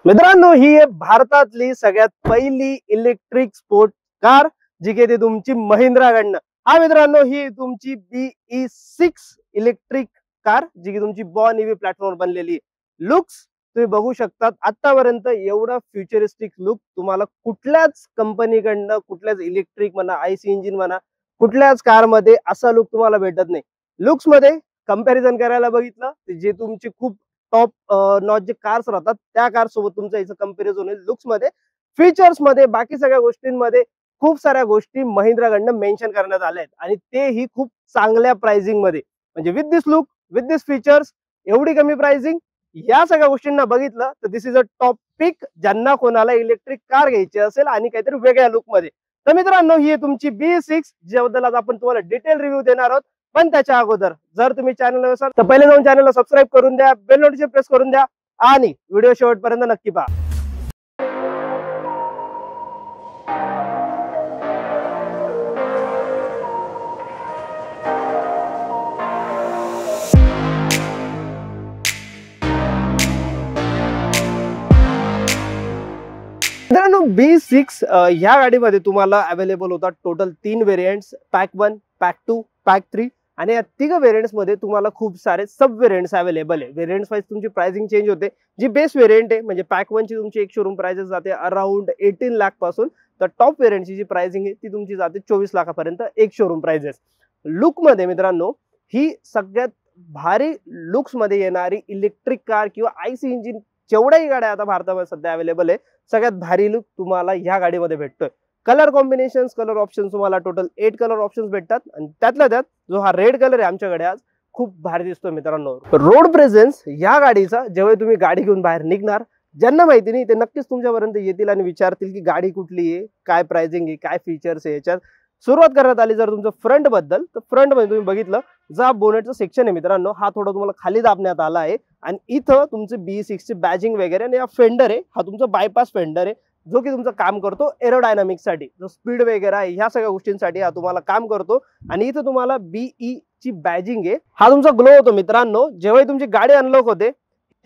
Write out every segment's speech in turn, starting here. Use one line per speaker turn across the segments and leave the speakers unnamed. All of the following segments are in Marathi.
मित्रांनो, ही आहे भारतातली सगळ्यात पहिली इलेक्ट्रिक स्पोर्ट कार, जी की ती तुमची महिंद्राकडनं. हा मित्रांनो, ही तुमची BE6 इलेक्ट्रिक कार, जी की तुमची बॉर्न ईव्ही प्लॅटफॉर्म बनलेली. लुक्स तुम्ही बघू शकतात, आतापर्यंत एवढा फ्युचरिस्टिक लुक तुम्हाला कुठल्याच कंपनीकडनं, कुठल्याच इलेक्ट्रिक म्हणा, आयसी इंजिन म्हणा, कुठल्याच कार मध्ये असा लुक तुम्हाला भेटत नाही. लुक्स मध्ये कंपॅरिझन करायला बघितलं, जे तुमची खूप टॉप नॉच जे कार्स राहतात त्या कार सोबत तुमचं याचं कंपॅरिझन होईल. लुक्स मध्ये, फीचर्स मध्ये, बाकी सगळ्या गोष्टींमध्ये खूप साऱ्या गोष्टी महिंद्राकडनं मेन्शन करण्यात आल्या आहेत आणि तेही खूप चांगल्या प्राइसिंग मध्ये. म्हणजे with this look, with this features, एवढी कमी प्राइसिंग, या सगळ्या गोष्टींना बघितलं तर दिस इज अ टॉप पिक ज्यांना कोणाला इलेक्ट्रिक कार घ्यायची असेल आणि काहीतरी वेगळ्या लुक मध्ये. तर मित्रांनो, ही आहे तुमची BE6, ज्याबद्दल आज आपण तुम्हाला डिटेल रिव्ह्यू देणार आहोत. पण त्याच्या अगोदर जर तुम्ही चॅनल असाल तर पहिले जाऊन चॅनलला सबस्क्राईब करून द्या, बेल नोटिफिकेशन प्रेस करून द्या आणि व्हिडिओ शेवटपर्यंत नक्की पहा. मित्रांनो, BE6 या गाडीमध्ये तुम्हाला अवेलेबल होतात total 3 variants, pack 1, pack 2, pack 3. आणि या तिघ व्हेरियंट्स मध्ये तुम्हाला खूप सारे सब व्हेरियंट्स अवेलेबल आहे. व्हेरियंट्स वाईज तुमची प्राइसिंग चेंज होते. जी बेस व्हेरियंट आहे म्हणजे पॅक 1 ची तुमची एक शोरूम प्राइसेस जाते अराउंड 18 लाख पासून, तर टॉप व्हेरियंटची जी प्राइसिंग आहे ती तुमची जाते 24 लाखापर्यंत एक शोरूम प्राइसेस. लुक मध्ये मित्रांनो, ही सगळ्यात भारी लुक्स मध्ये येणारी इलेक्ट्रिक कार किंवा आयसी इंजिन जेवढ्याही गाड्या आता भारतामध्ये सध्या अवेलेबल आहे, सगळ्यात भारी लुक तुम्हाला ह्या गाडीमध्ये भेटतोय. कलर कॉम्बिनेशन्स, कलर ऑप्शन तुम्हाला टोटल 8 कलर ऑप्शन्स भेटतात आणि त्यातल्या त्यात जो हा रेड कलर आहे आमच्याकडे आज, खूप भारी दिसतोय मित्रांनो. रोड प्रेझेन्स या गाडीचा जेव्हा तुम्ही गाडी घेऊन बाहेर निघणार, ज्यांना माहिती नाही ते नक्कीच तुमच्यापर्यंत येतील आणि विचारतील की गाडी कुठली आहे, काय प्राइसिंग आहे, काय फीचर्स आहे. याच्यात सुरुवात करण्यात आली जर तुमचं फ्रंट बद्दल, तर फ्रंट मध्ये तुम्ही बघितलं जा बोनेटचं सेक्शन आहे मित्रांनो, हा थोडा तुम्हाला खाली दाबण्यात आला आहे आणि इथं तुमचं BE6 ची बॅजिंग वगैरे आणि हा फेंडर आहे, हा तुमचा बायपास फेंडर आहे, जो की तुमचं काम करतो एरोडायनामिक्स साठी, जो स्पीड वगैरे आहे ह्या सगळ्या गोष्टींसाठी हा तुम्हाला काम करतो. आणि इथं तुम्हाला BE ची बॅजिंग आहे, हा तुमचा ग्लो होतो मित्रांनो जेव्हा तुमची गाडी अनलॉक होते,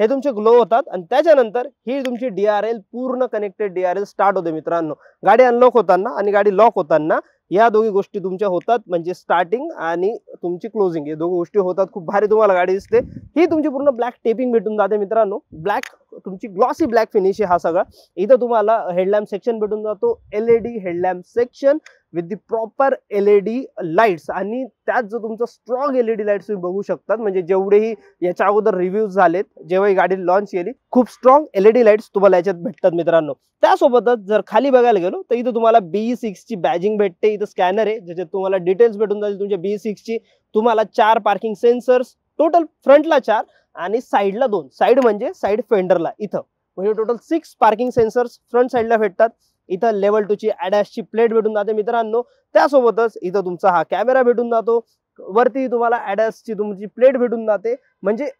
हे तुमचे ग्लो होतात आणि त्याच्यानंतर ही तुमची DRL पूर्ण कनेक्टेड DRL स्टार्ट होते मित्रांनो. गाडी अनलॉक होताना आणि गाडी लॉक होताना या दोघी गोष्टी तुमच्या होतात, म्हणजे स्टार्टिंग आणि तुमची क्लोजिंग, हे दोघी गोष्टी होतात. खूप भारी तुम्हाला गाडी दिसते. ही तुमची पूर्ण ब्लॅक टेपिंग भेटून जाते मित्रांनो, ब्लॅक तुमची ग्लॉसी ब्लॅक फिनिश आहे हा सगळा. इथं तुम्हाला हेडलॅम्प सेक्शन भेटून जातो, LED headlamp section with the proper LED lights आणि त्यात जो तुमचा स्ट्रॉंग LED लाईट्स तुम्ही बघू शकतात. म्हणजे जेवढेही याच्या अगोदर रिव्ह्यूज झालेत, जेव्हा ही गाडी लॉन्च केली, खूप स्ट्रॉंग LED लाईट्स तुम्हाला याच्यात भेटतात मित्रांनो. त्यासोबतच जर खाली बघायला गेलो तर इथं तुम्हाला BE6 ची बॅजिंग भेटते. इथं स्कॅनर आहे ज्याच्यात तुम्हाला डिटेल्स भेटून जातील तुमच्या BE6 ची. तुम्हाला 4 पार्किंग सेन्सर्स, टोटल फ्रंटला 4 आणि साईडला 2, साईड म्हणजे साईड फेंडरला इथं, म्हणजे टोटल 6 पार्किंग सेन्सर्स फ्रंट साईडला भेटतात. इथं लेवल 2 ची ADAS ची प्लेट भेटून जाते मित्रांनो. त्यासोबतच इथं तुमचा हा कॅमेरा भेटून जातो. वरती तुम्हाला ADAS ची तुमची प्लेट भेटून जाते, म्हणजे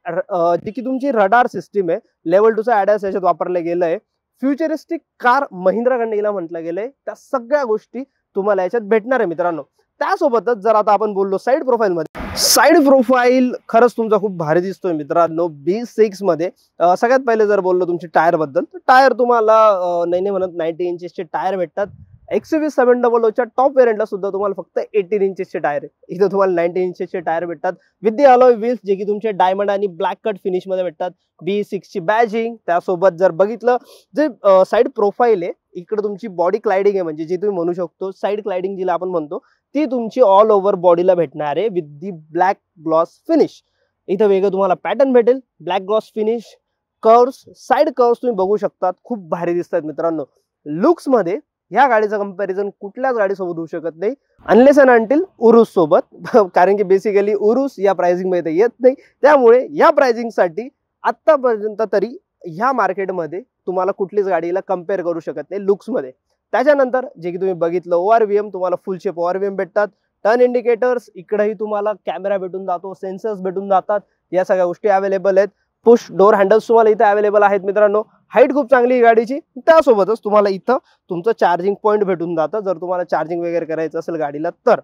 जी की तुमची रडार सिस्टीम आहे, लेवल 2 चा ADAS याच्यात वापरलं गेलं आहे. फ्युचरिस्टिक कार महिंद्राकडनं हिला म्हटलं गेलंय, त्या सगळ्या गोष्टी तुम्हाला याच्यात भेटणार आहे मित्रांनो. त्यासोबतच जर आता आपण बोललो साईड प्रोफाईल मध्ये, साईड प्रोफाईल खरंच तुमचा खूप भारी दिसतोय मित्रांनो BE6 मध्ये. सगळ्यात पहिले जर बोललो तुमची टायर बद्दल, तर टायर तुम्हाला नाही म्हणत 90 इंचेसचे टायर भेटतात. XUV 700 च्या टॉप व्हेरियंटला सुद्धा तुम्हाला फक्त 18 इंचेसचे टायर आहे. इथं तुम्हाला 90 इंचेसचे टायर भेटतात विथ दी अलॉय व्हील्स, जे की तुमचे डायमंड आणि ब्लॅक कट फिनिश मध्ये भेटतात. BE6 ची बॅजिंग, त्यासोबत जर बघितलं जे साईड प्रोफाईल आहे, इकडे तुमची बॉडी क्लाइडिंग आहे, म्हणजे जे तुम्ही म्हणू शकतो साईड क्लाइडिंग जिला आपण म्हणतो, ती तुमची ऑल ओव्हर बॉडीला भेटणार आहे with the black gloss finish. इथं वेगळं तुम्हाला पॅटर्न भेटेल, black gloss finish, curves, side curves तुम्ही बघू शकतात, खूप भारी दिसतात मित्रांनो. लुक्स मध्ये ह्या गाडीचं कंपॅरिझन कुठल्याच गाडीसोबत होऊ शकत नाही, अनलेस अँड अंटिल उरुस सोबत कारण की बेसिकली उरुस या प्राइसिंग मध्ये येत नाही. त्यामुळे या प्राइसिंग साठी आतापर्यंत तरी ह्या मार्केटमध्ये तुम्हाला कुठलीच गाडीला कम्पेअर करू शकत नाही लुक्स मध्ये. त्याच्यानंतर जे की तुम्ही बघितलं ORVM, तुम्हाला फुल शेप ORVM भेटतात. टर्न इंडिकेटर्स, इकडेही तुम्हाला कॅमेरा भेटून जातो, सेन्सर्स भेटून जातात, या सगळ्या गोष्टी अवेलेबल आहेत. पुश डोर हँडल्स तुम्हाला इथे अवेलेबल आहेत मित्रांनो. हाईट खूप चांगली आहे गाडीची. त्यासोबतच तुम्हाला इथं तुमचं चार्जिंग पॉईंट भेटून जातं जर तुम्हाला चार्जिंग वगैरे करायचं असेल गाडीला तर.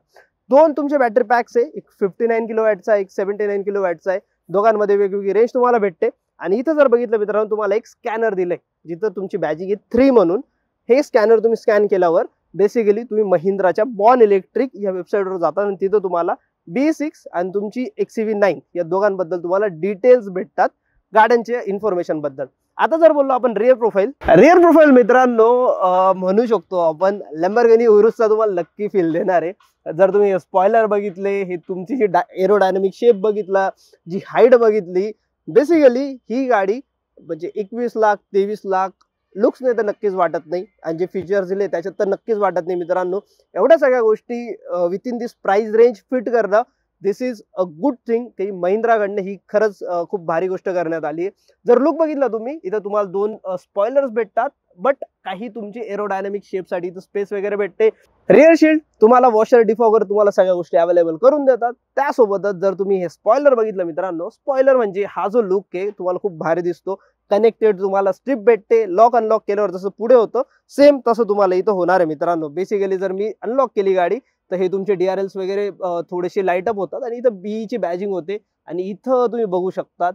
2 तुमचे बॅटरी पॅक्स आहे, एक 59 किलोवॅटचा, एक 79 किलोवॅटचा आहे. दोघांमध्ये वेगवेगळी रेंज तुम्हाला भेटते. आणि इथं जर बघितलं मित्रांनो तुम्हाला एक स्कॅनर दिलंय, जिथं तुमची बॅजिंग आहे 3 म्हणून. हे स्कॅनर तुम्ही स्कॅन केल्यावर बेसिकली तुम्ही महिंद्राच्या बॉन इलेक्ट्रिक या वेबसाईटवर जाता आणि तिथं तुम्हाला B6 आणि तुमची XCV9 या दोघांबद्दल तुम्हाला डिटेल्स भेटतात गाड्यांच्या इन्फॉर्मेशन बद्दल. आता जर बोललो आपण रिअर प्रोफाईल मित्रांनो म्हणू शकतो आपण लॅम्बोर्गिनी उरुसचा तुम्हाला नक्की फील देणार आहे. जर तुम्ही स्पॉइलर बघितले, हे तुमची जी एरोडायनामिक शेप बघितला, जी हाईट बघितली, बेसिकली ही गाडी म्हणजे 21 लाख 23 लाख लुक्स नाही तर नक्कीच वाटत नाही, आणि जे फीचर्स दिले त्याच्यात तर नक्कीच वाटत नाही मित्रांनो. एवढ्या सगळ्या गोष्टी with in this price range fit करणं, दिस इज अ गुड थिंग. की महिंद्राकडनं ही खरंच खूप भारी गोष्ट करण्यात आली. जर लुक बघितला तुम्ही, इथं तुम्हाला 2 स्पॉयलर्स भेटतात, बट काही तुमची एरोडायनामिक शेपसाठी इथं स्पेस वगैरे भेटते. रिअर शील्ड तुम्हाला वॉशर डिफॉगर तुम्हाला सगळ्या गोष्टी अवेलेबल करून देतात. त्यासोबतच जर तुम्ही हे स्पॉयलर बघितलं मित्रांनो, स्पॉयलर म्हणजे हा जो लुक आहे तुम्हाला खूप भारी दिसतो. कनेक्टेड तुम्हाला स्ट्रिप भेटते. लॉक अनलॉक केल्यावर जसं पुढे होतं सेम तसं तुम्हाला इथं होणार आहे मित्रांनो. बेसिकली जर मी अनलॉक केली गाडी तर हे तुमचे DRLs वगैरे थोडेसे लाईट अप होतात आणि इथं BE ची बॅजिंग होते. आणि इथं तुम्ही बघू शकतात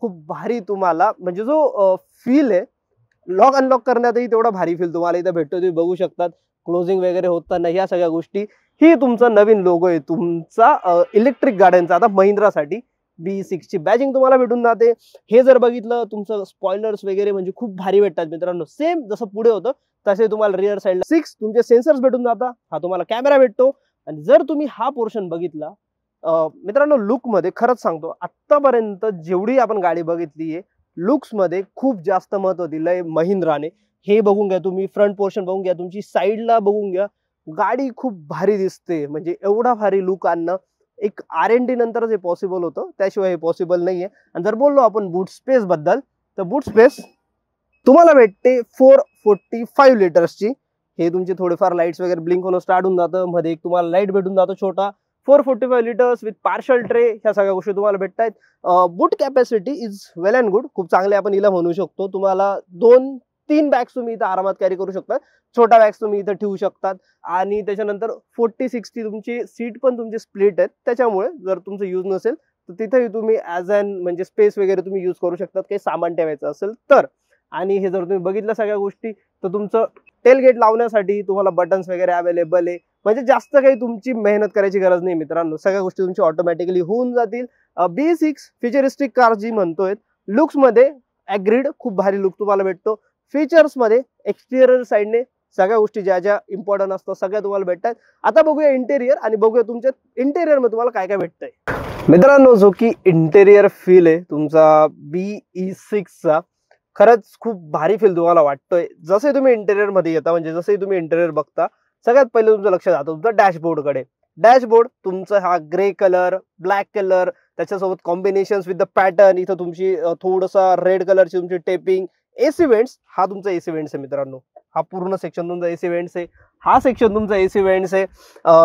खूप भारी तुम्हाला म्हणजे जो फील आहे लॉक अनलॉक करण्यातही तेवढा भारी फील तुम्हाला इथं भेटतो. तुम्ही बघू शकतात क्लोजिंग वगैरे होताना ह्या सगळ्या गोष्टी. ही तुमचा नवीन लोगो आहे तुमचा इलेक्ट्रिक गाड्यांचा आता महिंद्रासाठी. B6 ची बॅजिंग तुम्हाला भेटून जाते. हे जर बघितलं तुमचं स्पॉयलर्स वगैरे म्हणजे खूप भारी भेटतात मित्रांनो. सेम जसं पुढे होतं तसे तुम्हाला रिअर साईडला 6 तुमचे सेन्सर्स भेटून जातात. हा तुम्हाला कॅमेरा भेटतो. आणि जर तुम्ही हा पोर्शन बघितला मित्रांनो, लुक मध्ये खरंच सांगतो आतापर्यंत जेवढी आपण गाडी बघितली आहे लुक्स मध्ये खूप जास्त महत्व दिलंय महिंद्राने. हे बघून घ्या तुम्ही, फ्रंट पोर्शन बघून घ्या, तुमची साईडला बघून घ्या, गाडी खूप भारी दिसते. म्हणजे एवढा भारी लुक आणणं एक R&D नंतरच हे पॉसिबल होतं, त्याशिवाय हे पॉसिबल नाहीये. आणि जर बोललो आपण बूट स्पेस बद्दल तर बूट स्पेस तुम्हाला भेटते 445 लिटर्सची. हे तुमचे थोडेफार लाईट्स वगैरे ब्लिंक होणं स्टार्ट होऊन जातं. मध्ये एक तुम्हाला लाईट भेटून जातो छोटा. 445 लिटर्स विथ पार्शल ट्रे, ह्या सगळ्या गोष्टी तुम्हाला भेटतायत. Boot capacity is well and good, खूप चांगले आपण हिला म्हणू शकतो. तुम्हाला 2-3 बॅग्स तुम्ही इथं आरामात कॅरी करू शकता. छोटा बॅग्स तुम्ही इथं ठेवू शकतात. आणि त्याच्यानंतर 40-60 तुमची सीट पण तुमची स्प्लिट आहेत, त्याच्यामुळे जर तुमचं यूज नसेल तर तिथेही तुम्ही ॲज अन म्हणजे स्पेस वगैरे तुम्ही यूज करू शकतात काही सामान ठेवायचं असेल तर. आणि हे जर तुम्ही बघितलं सगळ्या गोष्टी तर तुमचं टेलगेट लावण्यासाठी तुम्हाला बटन्स वगैरे अवेलेबल आहे. म्हणजे जास्त काही तुमची मेहनत करायची गरज नाही मित्रांनो, सगळ्या गोष्टी तुमची ऑटोमॅटिकली होऊन जातील. B6 फ्युचरिस्टिक कार जी म्हणतोय, लुक्स मध्ये ॲग्रीड खूप भारी लुक तुम्हाला भेटतो. फीचर्स मध्ये एक्सटिरियर साईडने सगळ्या गोष्टी ज्या ज्या इम्पॉर्टंट असतात सगळ्या तुम्हाला भेटतात. आता बघूया इंटेरियर आणि बघूया तुमच्या इंटेरियर मध्ये तुम्हाला काय काय भेटतंय मित्रांनो. जो की इंटेरियर फील आहे तुमचा BE6 चा, खरंच खूप भारी फील तुम्हाला वाटतोय. जसे तुम्ही इंटेरियर मध्ये येता म्हणजे जसे तुम्ही इंटेरियर बघता सगळ्यात पहिले तुमचं लक्ष जातं तुमचा डॅशबोर्ड कडे. डॅशबोर्ड तुमचा हा ग्रे कलर, ब्लॅक कलर, त्याच्यासोबत कॉम्बिनेशन विथ द पॅटर्न. इथं तुमची थोडसा रेड कलरची तुमची टेपिंग. AC वेंट्स, हा तुमचा AC वेंट्स आहे मित्रांनो. हा पूर्ण सेक्शन तुमचा AC वेंट्स आहे. हा सेक्शन तुमचा AC वेंट्स आहे.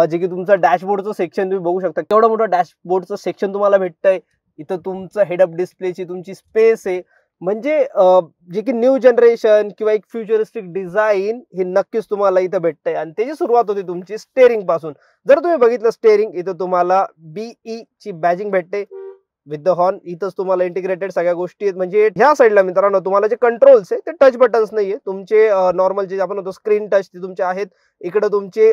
जे की तुमचा डॅशबोर्डचं सेक्शन तुम्ही बघू शकता केवढा मोठा डॅशबोर्डचं सेक्शन तुम्हाला भेटतंय. इथं तुमचं हेडअप डिस्प्लेची तुमची स्पेस आहे. म्हणजे जे की न्यू जनरेशन किंवा एक फ्युचरिस्टिक डिझाईन हे नक्कीच तुम्हाला इथं भेटतंय. आणि त्याची सुरुवात होती तुमची स्टेअरिंग पासून. जर तुम्ही बघितलं स्टेअरिंग, इथं तुम्हाला BE ची बॅजिंग भेटते विथ द हॉर्न. इथंच तुम्हाला इंटिग्रेटेड सगळ्या गोष्टी आहेत. म्हणजे ह्या साईडला मित्रांनो तुम्हाला जे कंट्रोल्स आहे ते टच बटन्स नाहीये तुमचे. नॉर्मल जे आपण होतो स्क्रीन टच ते तुमचे आहेत. इकडे तुमचे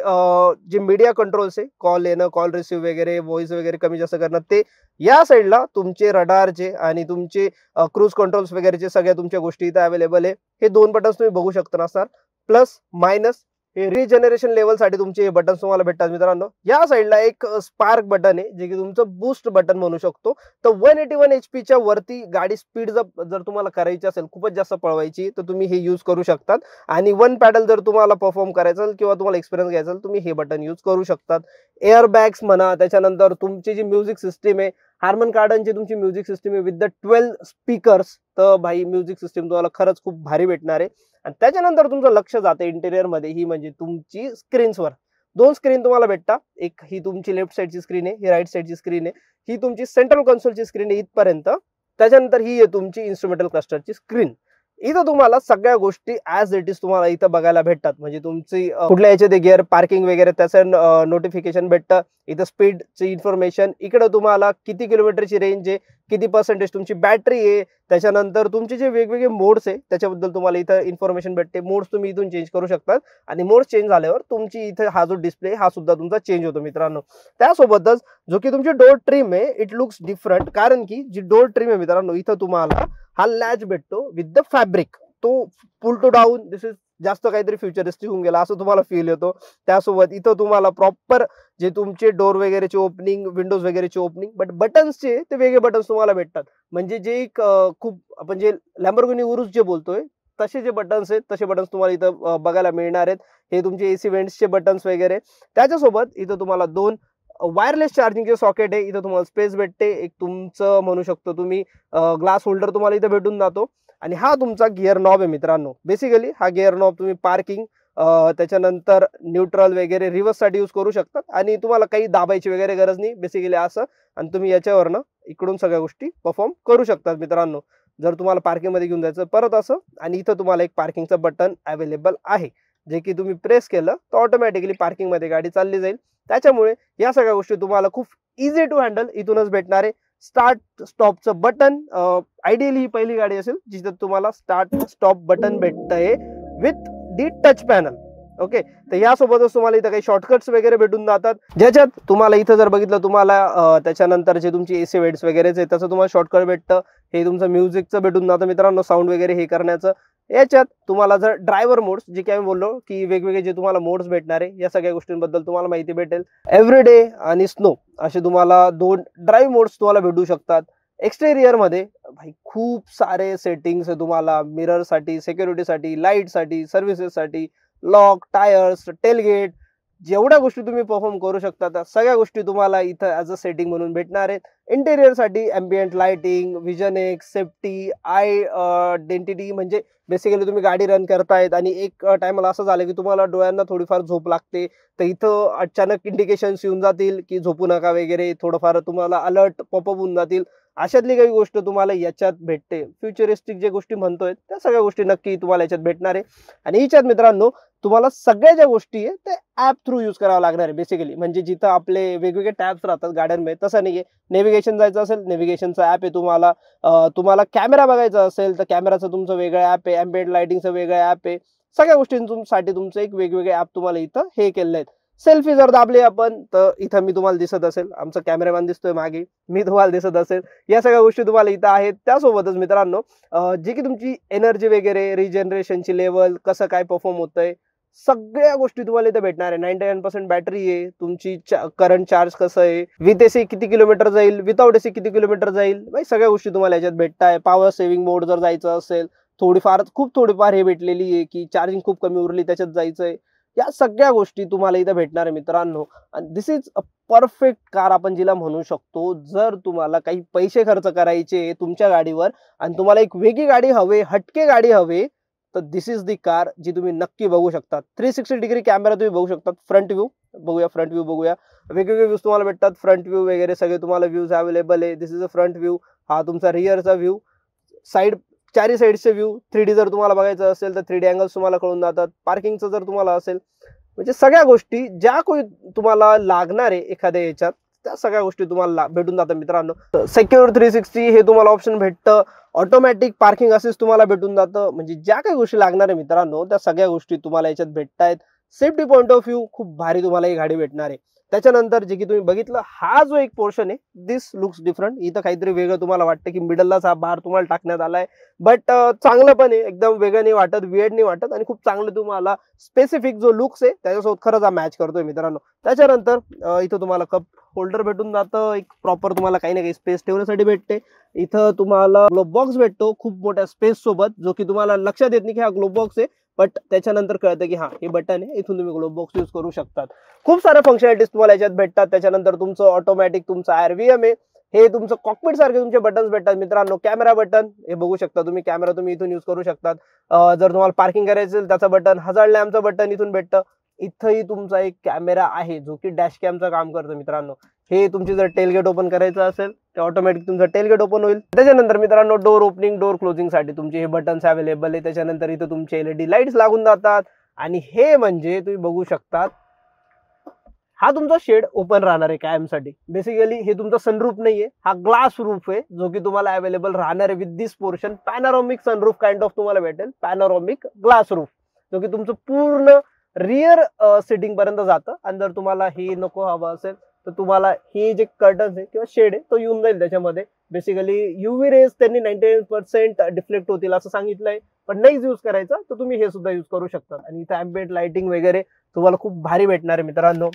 जे मीडिया कंट्रोल्स आहे, कॉल येणं, कॉल रिसिव्ह वगैरे, व्हॉइस वगैरे कमी जास्त करणं, ते या साईडला तुमचे रडारचे आणि तुमचे क्रूज कंट्रोल्स वगैरेचे सगळ्या तुमच्या गोष्टी इथं अवेलेबल आहे. हे 2 बटन्स तुम्ही बघू शकता सर, प्लस मायनस. हे रिजनरेशन लेवल साठी तुमचे हे बटन्स तुम्हाला भेटतात मित्रांनो. या साईडला एक स्पार्क बटन आहे जे की तुमचं बूस्ट बटन म्हणू शकतो. तर 181 HP च्या वरती गाडी स्पीड जर तुम्हाला करायची असेल, खूपच जास्त पळवायची, तर तुम्ही हे यूज करू शकतात. आणि 1 पॅडल जर तुम्हाला परफॉर्म करायचं असेल किंवा तुम्हाला एक्सपिरियन्स घ्यायचा असेल तुम्ही हे बटन यूज करू शकतात. एअर बॅग्स म्हणा, त्याच्यानंतर तुमची जी म्युझिक सिस्टीम आहे, हार्मन कार्डनची तुमची म्युझिक सिस्टीम आहे विथ द 12 स्पीकर्स. तर भाई म्युझिक सिस्टीम तुम्हाला खरंच खूप भारी भेटणार आहे. आणि त्याच्यानंतर तुमचं लक्ष जातं इंटेरियर मध्ये, ही म्हणजे तुमची स्क्रीन्सवर 2 स्क्रीन तुम्हाला भेटतात. एक ही तुमची लेफ्ट साईडची स्क्रीन आहे, ही राईट साईडची स्क्रीन आहे. ही तुमची सेंट्रल कन्सोलची स्क्रीन आहे इथपर्यंत. त्याच्यानंतर ही आहे तुमची इन्स्ट्रुमेंटल क्लस्टरची स्क्रीन. इथं तुम्हाला सगळ्या गोष्टी ऍज इट इज तुम्हाला इथं बघायला भेटतात. म्हणजे तुमची कुठल्या याचे ते गिअर पार्किंग वगैरे त्याचं नोटिफिकेशन भेटतं. इथं स्पीडची इन्फॉर्मेशन, इकडे तुम्हाला किती किलोमीटरची रेंज आहे, किती पर्सेंटेज तुमची बॅटरी आहे, त्याच्यानंतर तुमचे जे वेगवेगळे मोड्स आहे त्याच्याबद्दल तुम्हाला इथं इन्फॉर्मेशन भेटते. मोड्स तुम्ही इथून चेंज करू शकतात आणि मोड्स चेंज झाल्यावर तुमची इथे हा जो डिस्प्ले हा सुद्धा तुमचा चेंज होतो मित्रांनो. त्यासोबतच जो की तुमची डोर ट्रिम आहे इट लुक्स डिफरंट, कारण की जी डोर ट्रिम आहे मित्रांनो इथं तुम्हाला हा लॅच भेटतो विथ द फॅब्रिक. तो पुल टू डाऊन दिस इज जास्त काहीतरी फ्युचरिस्टिक होऊन गेला असं तुम्हाला फील येतो. त्यासोबत इथं तुम्हाला प्रॉपर जे तुमचे डोर वगैरेचे ओपनिंग, विंडोज वगैरेचे ओपनिंग, बट बटन्सचे ते वेगळे बटन्स तुम्हाला भेटतात. म्हणजे जे एक खूप आपण जे लॅम्बोर्गिनी उरुस जे बोलतोय तसे जे बटन्स आहेत तसे बटन्स तुम्हाला इथं बघायला मिळणार आहेत. हे तुमचे एसी वेंट्सचे बटन्स वगैरे. त्याच्यासोबत इथं तुम्हाला 2 वायरलेस चार्जिंगचे सॉकेट आहे. इथं तुम्हाला स्पेस भेटते. एक तुमचं म्हणू शकतो तुम्ही ग्लास होल्डर तुम्हाला इथं भेटून जातो. आणि हा तुमचा गिअर नॉब आहे मित्रांनो. बेसिकली हा गिअर नॉब तुम्ही पार्किंग, त्याच्यानंतर न्यूट्रल वगैरे रिव्हर्स साठी यूज करू शकतात आणि तुम्हाला काही दाबायची वगैरे गरज नाही बेसिकली असं. आणि तुम्ही याच्यावरनं इकडून सगळ्या गोष्टी परफॉर्म करू शकतात मित्रांनो. जर तुम्हाला पार्किंग मध्ये घेऊन जायचं परत असं. आणि इथं तुम्हाला एक पार्किंगचं बटन अवेलेबल आहे, जे की तुम्ही प्रेस केलं तर ऑटोमॅटिकली पार्किंग मध्ये गाडी चालली जाईल. त्याच्यामुळे या सगळ्या गोष्टी तुम्हाला खूप इझी टू हँडल इथूनच भेटणार आहे. स्टार्ट स्टॉपचं बटन, आयडियली ही पहिली गाडी असेल जिथे तुम्हाला स्टार्ट स्टॉप बटन भेटतंय with the touch panel. Okay, तर यासोबतच तुम्हाला इथं काही शॉर्टकट्स वगैरे भेटून जातात, ज्याच्यात तुम्हाला इथं जर बघितलं तुम्हाला त्याच्यानंतर जे तुमची एसी वेट्स वगैरेचे त्याचं तुम्हाला शॉर्टकट भेटतं. हे तुमचं म्युझिकचं भेटून जातं मित्रांनो, साऊंड वगैरे हे करण्याचं. याच्यात तुम्हाला जर ड्रायव्हर मोड्स, जे की आम्ही बोललो की वेगवेगळे जे तुम्हाला मोड्स भेटणार आहे या सगळ्या गोष्टींबद्दल तुम्हाला माहिती भेटेल. एव्हरीडे आणि स्नो असे तुम्हाला 2 ड्राईव्ह मोड्स तुम्हाला भेटू शकतात. एक्सटेरियर मध्ये भाई खूप सारे सेटिंग्स आहे तुम्हाला, मिरर साठी, सिक्युरिटीसाठी, लाईट साठी, सर्व्हिसेस साठी, लॉक, टायर्स, टेलगेट, जेवढ्या गोष्टी तुम्ही परफॉर्म करू शकता त्या सगळ्या गोष्टी तुम्हाला इथं ऍज अ सेटिंग म्हणून भेटणार आहेत. इंटेरियर साठी ambient lighting, vision X, safety, identity, म्हणजे बेसिकली तुम्ही गाडी रन करतायत आणि एक टायमाला असं झालं की तुम्हाला डोळ्यांना थोडीफार झोप लागते, तर इथं अचानक इंडिकेशन्स येऊन जातील की झोपू नका वगैरे, थोडंफार तुम्हाला अलर्ट पॉपअप होऊन जातील. अशातली काही गोष्ट तुम्हाला याच्यात भेटते. फ्युचरिस्टिक जे गोष्टी म्हणतोय त्या सगळ्या गोष्टी नक्की तुम्हाला याच्यात भेटणार आहे. आणि याच्यात मित्रांनो तुम्हाला सगळ्या ज्या गोष्टी आहे ते ऍप थ्रू यूज करावं लागणार आहे बेसिकली. म्हणजे जिथं आपले वेगवेगळे टॅब्स राहतात गाड्यांमध्ये तसं नाहीये. नेव्हिगेशन जायचं असेल, नेव्हिगेशनचं ऍप आहे तुम्हाला. तुम्हाला कॅमेरा बघायचा असेल तर कॅमेराचं तुमचं वेगळं ऍप आहे. एम्बिएंट लाइटिंगचं वेगळं ऍप आहे. सगळ्या गोष्टींसाठी तुमचं एक वेगवेगळे ऍप तुम्हाला इथं हे केलेले आहेत. सेल्फी जर दाबली आपण तर इथं मी तुम्हाला दिसत असेल, आमचा कॅमेरामॅन दिसतोय मागे, मी तुम्हाला दिसत असेल. या सगळ्या गोष्टी तुम्हाला इथं आहेत. त्यासोबतच मित्रांनो जी की तुमची एनर्जी वगैरे, रिजनरेशनची लेवल, कसं काय परफॉर्म होतंय, सगळ्या गोष्टी तुम्हाला इथे भेटणार आहे. 99% बॅटरी आहे तुमची, करंट चार्ज कसं आहे, विथ एसी किती किलोमीटर जाईल, विदाउट एसी किती किलोमीटर जाईल, सगळ्या गोष्टी तुम्हाला याच्यात भेटताय. पॉवर सेव्हिंग मोड जर जायचं असेल, खूप थोडीफार हे भेटलेली आहे की चार्जिंग खूप कमी उरली त्याच्यात जायचंय. या सगळ्या गोष्टी तुम्हाला इथं भेटणार आहे मित्रांनो. आणि दिस इज अ परफेक्ट कार आपण जिला म्हणू शकतो. जर तुम्हाला काही पैसे खर्च करायचे तुमच्या गाडीवर आणि तुम्हाला एक वेगळी गाडी हवे, हटके गाडी हवे, तर दिस इज दी कार जी तुम्ही नक्की बघू शकता. 360 डिग्री कॅमेरा तुम्ही बघू शकता. फ्रंट व्ह्यू बघूया. वेगवेगळे व्ह्यूज तुम्हाला भेटतात. फ्रंट व्ह्यू वगैरे सगळे तुम्हाला व्ह्यूज अवेलेबल आहे. दिस इज अ फ्रंट व्ह्यू. हा तुमचा रिअरचा व्ह्यू. साईड, चारी साईडचे व्ह्यू. 3D जर तुम्हाला बघायचं असेल तर 3D अँगल्स तुम्हाला कळून जातात. पार्किंगचं जर तुम्हाला असेल, म्हणजे सगळ्या गोष्टी ज्या कोणी तुम्हाला लागणार आहे एखाद्या याच्यात त्या सगळ्या गोष्टी तुम्हाला भेटून जातात मित्रांनो. सेक्युअर 360 हे तुम्हाला ऑप्शन भेटतं. ऑटोमॅटिक पार्किंग असिस्ट तुम्हाला भेटून जातं. म्हणजे ज्या काही गोष्टी लागणार आहे मित्रांनो त्या सगळ्या गोष्टी तुम्हाला याच्यात भेटतायत. सेफ्टी पॉईंट ऑफ व्ह्यू खूप भारी तुम्हाला ही गाडी भेटणार आहे. त्याच्यानंतर जे की तुम्ही बघितलं हा जो एक पोर्शन आहे दिस लुक्स डिफरंट. इथं काहीतरी वेगळं तुम्हाला वाटतं की मिडललाच हा बार तुम्हाला टाकण्यात आलाय, बट चांगलं पण आहे. एकदम वेगळं नाही वाटत, वियर्ड नाही वाटत आणि खूप चांगलं तुम्हाला स्पेसिफिक जो लुक्स आहे त्याच्यासोबत खरंच हा मॅच करतोय मित्रांनो. त्याच्यानंतर इथं तुम्हाला कप होल्डर भेटून जातं. एक प्रॉपर तुम्हाला काही ना काही स्पेस ठेवण्यासाठी भेटते. इथं तुम्हाला ग्लोब बॉक्स भेटतो खूप मोठ्या स्पेस सोबत, जो की तुम्हाला लक्षात येत नाही की हा ग्लोब बॉक्स आहे, बट त्याच्यानंतर कळतं की हा हे बटन आहे, इथून तुम्ही ग्लोब बॉक्स यूज करू शकतात. खूप साऱ्या फंक्शनॅलिटीज तुम्हाला याच्यात भेटतात. त्याच्यानंतर तुमचं ऑटोमॅटिक तुमचं RVM आहे. हे तुमचं कॉकपिट सारखे तुमचे बटन्स भेटतात मित्रांनो. कॅमेरा बटन हे बघू शकता तुम्ही, कॅमेरा तुम्ही इथून यूज करू शकतात. जर तुम्हाला पार्किंग करायचं असेल त्याचं बटन, हजार्ड लॅम्पचं बटन इथून भेटतं. इथंही तुमचा एक कॅमेरा आहे जो की डॅश कॅमचं काम करतो मित्रांनो. हे तुमची जर टेलगेट ओपन करायचं असेल ते ऑटोमॅटिक तुमचं टेलगेट ओपन होईल. त्याच्यानंतर मित्रांनो डोर ओपनिंग डोर क्लोजिंग साठी तुमचे हे बटन्स अवेलेबल आहे. त्याच्यानंतर इथं तुमचे LED लाईट्स लागून जातात आणि हे म्हणजे तुम्ही बघू शकतात हा तुमचा शेड ओपन राहणार आहे कायमसाठी. बेसिकली हे तुमचा सनरूफ नाहीये, हा ग्लास रूफ आहे जो की तुम्हाला अवेलेबल राहणार आहे with this portion. पॅनोरॉमिक sunroof kind of तुम्हाला भेटेल, पॅनोरॉमिक ग्लास रूफ जो की तुमचं पूर्ण रिअर सिटिंग पर्यंत जातं. आणि जर तुम्हाला हे नको हवं असेल तर तुम्हाला हे जे कर्टन्स आहे किंवा शेड आहे तो येऊन जाईल त्याच्यामध्ये. बेसिकली UV रेज त्यांनी 99% डिफ्लेक्ट होतील असं सांगितलंय, पण नाही यूज करायचा तर तुम्ही हे सुद्धा यूज करू शकता. आणि इथे अँबिएंट लाइटिंग वगैरे तुम्हाला खूप भारी भेटणार आहे मित्रांनो.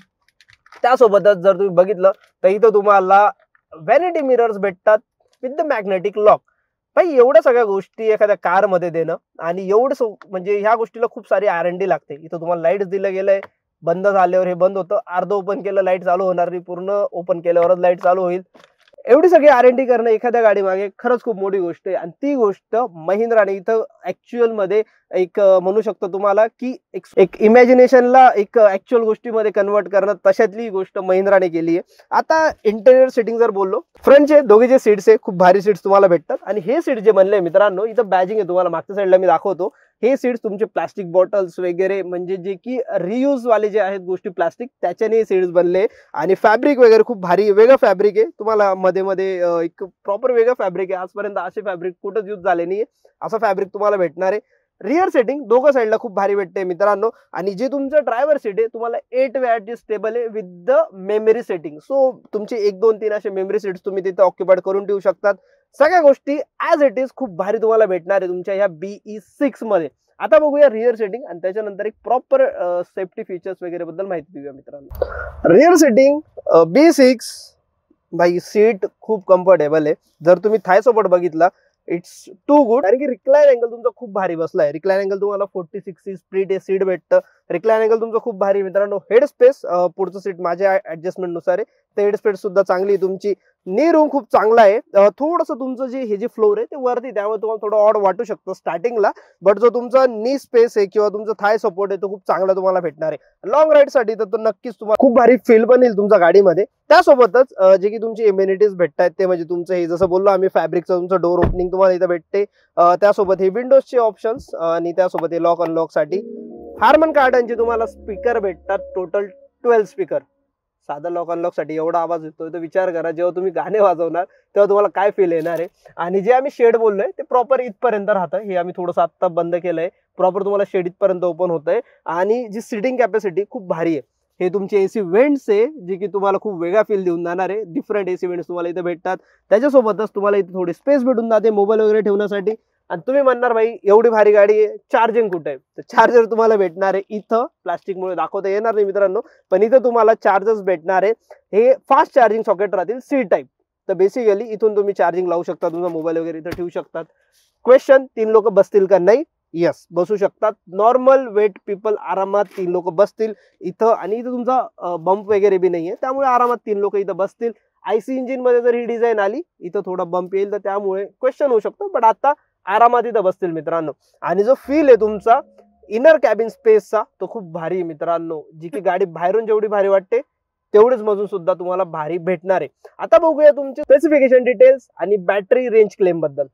त्यासोबतच जर तुम्ही बघितलं तर इथं तुम्हाला व्हॅनिटी मिरर्स भेटतात विथ द मॅग्नेटिक लॉक. भाई एवढ्या सगळ्या गोष्टी एखाद्या कार मध्ये देणं आणि एवढं म्हणजे ह्या गोष्टीला खूप सारी R&D लागते. इथं तुम्हाला लाईट दिलं गेलंय, बंद झाल्यावर हे बंद होतं, अर्ध ओपन केलं लाईट चालू होणार नाही, पूर्ण ओपन केल्यावरच लाईट चालू होईल. एवढी सगळी R&D करणं एखाद्या गाडी मागे खरंच खूप मोठी गोष्ट आहे. आणि ती गोष्ट महिंद्राने इथं ऍक्च्युअल मध्ये एक म्हणू शकतो तुम्हाला की एक इमॅजिनेशनला एक ऍक्च्युअल गोष्टीमध्ये कन्वर्ट करणं, तशातली गोष्ट महिंद्राने केली आहे. आता इंटेरियर सीटिंग जर बोललो, फ्रंटचे दोघे जे सीट्स आहे खूप भारी सीट्स तुम्हाला भेटतात. आणि हे सीट जे बनले मित्रांनो, इथं बॅजिंग आहे तुम्हाला मागच्या साईडला मी दाखवतो. हे सीट्स तुमचे प्लास्टिक बॉटल्स वगैरे म्हणजे जे की रियूज वाले जे आहेत गोष्टी प्लास्टिक, त्याच्याने सीट्स बनले. आणि फॅब्रिक वगैरे खूप भारी वेगळं फॅब्रिक आहे. तुम्हाला मध्ये मध्ये एक प्रॉपर वेगळं फॅब्रिक आहे. आजपर्यंत असे फॅब्रिक कुठंच यूज झाले नाही, असं फॅब्रिक तुम्हाला भेटणार आहे. रिअर सेटिंग दोघं साईडला खूप भारी भेटते मित्रांनो. आणि जे तुमचं ड्रायव्हर सीट आहे तुम्हाला 8 वॅटची स्टेबल आहे with the memory setting. So तुमचे 1 2 3 असे मेमरी सीट्स तुम्ही तिथे ऑक्युपाइड करून ठेवू शकतात. सगळ्या गोष्टी ॲज इट इज खूप भारी तुम्हाला भेटणार आहे तुमच्या ह्या BE6 मध्ये. आता बघूया रिअर सेटिंग आणि त्याच्यानंतर एक प्रॉपर सेफ्टी फीचर्स वगैरे बद्दल माहिती देऊया मित्रांनो. रिअर सेटिंग B6 भाई सीट खूप कम्फर्टेबल आहे. जर तुम्ही थाय सपोर्ट बघितला इट्स टू गुड. कारण की रिक्लाइन अँगल तुमचा खूप भारी बसलाय. रिक्लाइन अँगल तुम्हाला 40-60 स्प्लिट सीट भेटतं. रिक्लाइन अँगल तुमचा खूप भारी मित्रांनो. हेड स्पेस पुढचं सीट माझ्या ऍडजस्टमेंट नुसार आहे, तर हेड स्पेस सुद्धा चांगली आहे तुमची. नी रूम खूप चांगला आहे. थोडंसं तुमचं जे हे जे फ्लोर आहे ते वरती, त्यामुळे तुम्हाला थोडं ऑड वाटू शकतं स्टार्टिंगला, बट जो तुमचा नी स्पेस आहे किंवा तुमचा थाय सपोर्ट आहे तो खूप चांगला तुम्हाला भेटणार आहे. लॉंग राईड साठी तर नक्कीच तुम्हाला खूप भारी फील पण येईल तुमच्या गाडीमध्ये. त्यासोबतच जे की तुमची इम्युनिटीज भेटतात ते म्हणजे तुमचं हे जसं बोललो आम्ही फॅब्रिकचं तुमचं डोर ओपनिंग तुम्हाला इथं भेटते. त्यासोबत हे विंडोजचे ऑप्शन्स आणि त्यासोबत हे लॉक अनलॉक साठी हार्मन कार्डनचे तुम्हाला स्पीकर भेटतात. Total 12 speaker. साधा लॉक अनलॉक साठी एवढा आवाज येतोय तर विचार करा जेव्हा तुम्ही गाणे वाजवणार तेव्हा तुम्हाला काय फील येणार आहे. आणि जे आम्ही शेड बोललोय ते प्रॉपर इथपर्यंत राहतं. हे आम्ही थोडंसं आत्ता बंद केलंय. प्रॉपर तुम्हाला शेड इथपर्यंत ओपन होतंय. आणि जी सिटिंग कॅपॅसिटी खूप भारी आहे. हे तुमचे AC वेंट्स आहे जे की तुम्हाला खूप वेगळा फील देऊन जाणार आहे. डिफरंट AC वेंट्स तुम्हाला इथे भेटतात. त्याच्यासोबतच तुम्हाला इथे थोडी स्पेस भेटून जाते मोबाईल वगैरे ठेवण्यासाठी. आणि तुम्ही म्हणणार भाई एवढी भारी गाडी आहे, चार्जिंग कुठे आहे? तर चार्जर तुम्हाला भेटणार आहे इथं. प्लास्टिकमुळे दाखवता येणार नाही मित्रांनो, पण इथं तुम्हाला चार्जर्स भेटणार आहे. हे फास्ट चार्जिंग सॉकेट राहतील C टाईप. तर बेसिकली इथून तुम्ही चार्जिंग लावू शकता, तुमचा मोबाईल वगैरे इथं ठेवू शकतात. क्वेश्चन, 3 लोक बसतील का? नाही, यस बसू शकतात. नॉर्मल वेट पीपल आरामात 3 लोक बसतील इथं. आणि इथं तुमचा बंप वगैरे बी नाहीये, त्यामुळे आरामात 3 लोक इथं बसतील. IC इंजिन मध्ये जर ही डिझाईन आली इथं थोडा बंप येईल तर त्यामुळे क्वेश्चन होऊ शकतो, पण आता आरामात इथं बसतील मित्रांनो. आणि जो फील आहे तुमचा इनर कॅबिन स्पेसचा तो खूप भारी आहे मित्रांनो. जी की गाडी बाहेरून जेवढी भारी वाटते तेवढेच मधून सुद्धा तुम्हाला भारी भेटणार आहे. आता बघूया तुमचे स्पेसिफिकेशन डिटेल्स आणि बॅटरी रेंज क्लेम बद्दल.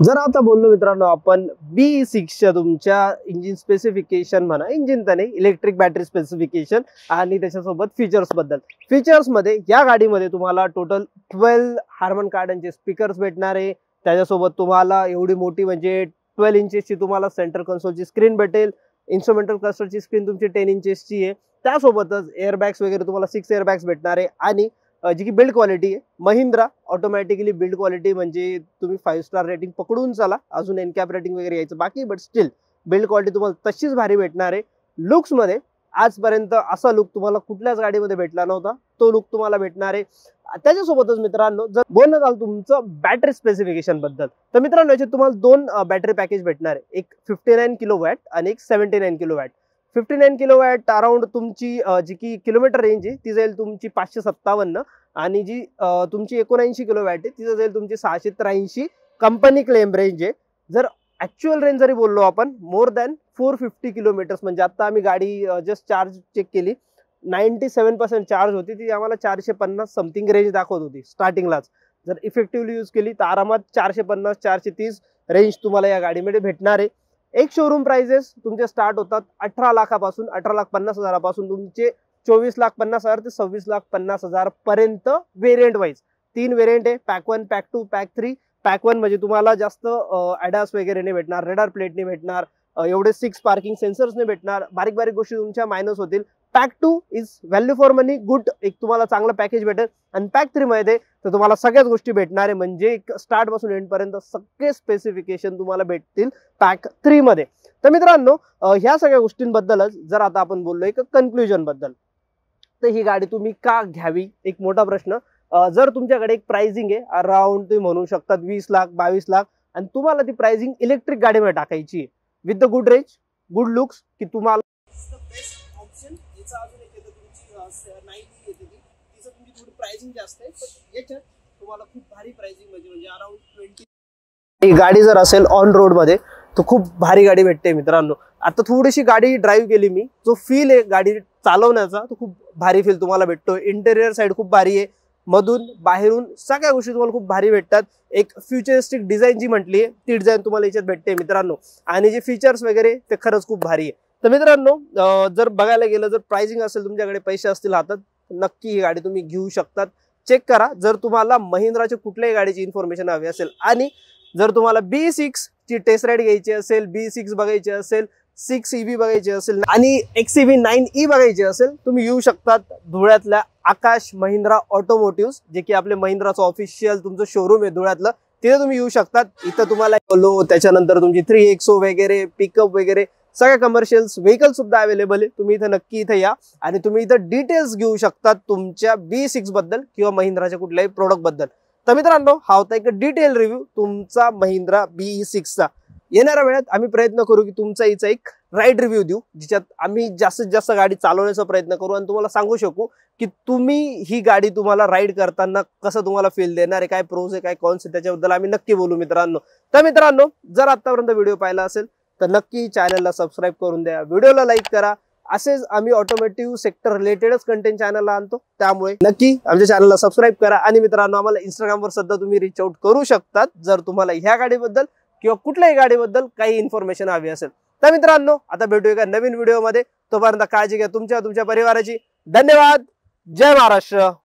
जर आता बोललो मित्रांनो आपण BE6च्या तुमच्या इंजिन स्पेसिफिकेशन म्हणा, इंजिन तर नाही, इलेक्ट्रिक बॅटरी स्पेसिफिकेशन आणि त्याच्यासोबत फीचर्स बद्दल. फीचर्स मध्ये या गाडीमध्ये तुम्हाला टोटल 12 हार्मन कार्डनचे स्पीकर्स भेटणार आहे. त्याच्यासोबत तुम्हाला एवढी मोठी म्हणजे 12 इंचेसची तुम्हाला सेंटर कन्सोलची स्क्रीन भेटेल. इन्स्ट्रुमेंटल क्लस्टरची स्क्रीन तुमची 10 इंचेसची आहे. त्यासोबतच एअरबॅग्स वगैरे तुम्हाला 6 एअरबॅग्स भेटणार आहे. आणि जी की बिल्ड क्वालिटी आहे महिंद्रा ऑटोमॅटिकली बिल्ड क्वालिटी म्हणजे तुम्ही 5 स्टार रेटिंग पकडून चला, अजून एनकॅप रेटिंग वगैरे यायचं बाकी, बट स्टील बिल्ड क्वालिटी तुम्हाला तशीच भारी भेटणार आहे. लुक्स मध्ये आजपर्यंत असा लुक तुम्हाला कुठल्याच गाडीमध्ये भेटला नव्हता, तो लुक तुम्हाला भेटणार आहे. त्याच्यासोबतच मित्रांनो जर बोलणं झालं तुमचं बॅटरी स्पेसिफिकेशन बद्दल, तर मित्रांनो याच्यात तुम्हाला 2 बॅटरी पॅकेज भेटणार आहे. एक 59 किलोवॅट आणि एक 79 किलोवॅट. 59 किलोवॅट अराउंड तुमची जी की किलोमीटर रेंज आहे ती जाईल तुमची 557, आणि जी तुमची 79 किलोवॅट आहे ती जाईल तुमची 683 कंपनी क्लेम रेंज आहे. जर ऍक्च्युअल रेंज जरी बोललो आपण मोर दॅन 450 किलोमीटर्स, म्हणजे आता आम्ही गाडी जस्ट चार्ज चेक केली 97% चार्ज होती, ती आम्हाला 450 समथिंग रेंज दाखवत होती स्टार्टिंगलाच. जर इफेक्टिव्हली यूज केली तर आरामात 450 430 रेंज तुम्हाला या गाडीमध्ये भेटणार आहे. एक शोरूम प्राइसेस तुमचे स्टार्ट होतात 18 लाखापासून, 18,50,000पासून तुमचे 24,50,000 ते 26,50,000 पर्यंत व्हेरियंट वाईज. 3 व्हेरियंट आहे, पॅक 1, पॅक 2, पॅक 3. पॅक 1 म्हणजे तुम्हाला जास्त ॲडास वगैरे नाही भेटणार, रेडार प्लेट नाही भेटणार, एवढे 6 पार्किंग सेन्सर्स नाही भेटणार, बारीक बारीक गोष्टी तुमच्या मायनस होतील. Pack 2 is value for money, good, एक तुम्हाला चांगलं पॅकेज भेटेल. आणि पॅक 3 मध्ये तर तुम्हाला सगळ्याच गोष्टी भेटणार आहे, म्हणजे स्टार्ट पासून एंड पर्यंत सगळे स्पेसिफिकेशन तुम्हाला भेटतील पॅक 3 मध्ये. तर मित्रांनो, ह्या सगळ्या गोष्टींबद्दलच जर आता आपण बोललोय कन्क्लुजन बद्दल, तर ही गाडी तुम्ही का घ्यावी, एक मोठा प्रश्न. जर तुमच्याकडे एक प्राइसिंग आहे अराउंड तुम्ही म्हणू शकतात 20 लाख 22 लाख आणि तुम्हाला ती प्राइसिंग इलेक्ट्रिक गाडीमध्ये टाकायची आहे with the good range, good looks, की तुम्हाला बेस्ट ऑप्शन. याचा अजून एक येतं तुमची 90 येते, तिचं तुमची थोडी प्राइसिंग जास्त आहे, पण याच्यात तुम्हाला खूप भारी प्राइसिंग म्हणजे अराउंड 20. ही गाडी जर असेल ऑन रोड मध्ये तर खूप भारी गाडी भेटते मित्रांनो. आता थोडीशी गाडी ड्राईव्ह केली मी, जो फील आहे गाडी चालवण्याचा तो खूप भारी फील तुम्हाला भेटतो. इंटेरियर साइड खूप भारी आहे, मधून बाहेरून सगळ्या गोष्टी तुम्हाला खूप भारी भेटतात. एक फ्युचरिस्टिक डिझाईन जी म्हटली आहे ती डिझाईन तुम्हाला याच्यात भेटते मित्रांनो, आणि जे फीचर्स वगैरे ते खरंच खूप भारी आहे. तर मित्रांनो, जर बघायला गेलं, जर प्राइसिंग असेल, तुमच्याकडे पैसे असतील हातात, नक्की ही गाडी तुम्ही घेऊ शकतात. चेक करा. जर तुम्हाला महिंद्राच्या कुठल्याही गाडीची इन्फॉर्मेशन हवी असेल आणि जर तुम्हाला B6 ची टेस्ट राईड घ्यायची असेल, B6 बघायची असेल, 6 EV बघायची असेल आणि XEV 9E बघायची असेल, तुम्ही येऊ शकतात धुळ्यातल्या आकाश महिंद्रा ऑटोमोटिव्ह, जे की आपले महिंद्राचं ऑफिशियल तुमचं शोरूम आहे धुळ्यातलं, तिथे तुम्ही येऊ शकतात. इथं तुम्हाला बोलो, त्याच्यानंतर तुमची 3XO वगैरे, पिकअप वगैरे सगळ्या कमर्शियल्स व्हेकल सुद्धा अवेलेबल आहे. तुम्ही इथं नक्की इथं या आणि तुम्ही इथं डिटेल्स घेऊ शकतात तुमच्या B6 बद्दल किंवा महिंद्राच्या कुठल्याही प्रोडक्ट बद्दल. तर मित्रांनो, हा होता एक डिटेल रिव्ह्यू तुमचा महिंद्रा B6चा. येणाऱ्या वेळात आम्ही प्रयत्न करू की तुमचा हिचा एक राईड रिव्ह्यू देऊ, जिच्यात आम्ही जास्तीत जास्त गाडी चालवण्याचा प्रयत्न करू आणि तुम्हाला सांगू शकू की तुम्ही ही गाडी तुम्हाला राईड करताना कसं तुम्हाला फील देणार आहे, काय प्रोस आहे, काय कॉन्स आहे, त्याच्याबद्दल आम्ही नक्की बोलू मित्रांनो. तर मित्रांनो, जर आतापर्यंत व्हिडिओ पाहिला असेल तर नक्की चॅनलला सबस्क्राईब करून द्या, व्हिडिओला लाईक करा. असेच आम्ही ऑटोमोटिव्ह सेक्टर रिलेटेडच कंटेंट चॅनलला आणतो, त्यामुळे नक्की आमच्या चॅनलला सबस्क्राईब करा. आणि मित्रांनो, आम्हाला इंस्टाग्रामवर सुद्धा तुम्ही रीच आउट करू शकतात जर तुम्हाला ह्या गाडीबद्दल किंवा कुठल्याही गाडीबद्दल काही इन्फॉर्मेशन हवी असेल. तर मित्रांनो, आता भेटूया एका नवीन व्हिडिओमध्ये. तोपर्यंत काळजी घ्या तुमच्या परिवाराची. धन्यवाद. जय महाराष्ट्र.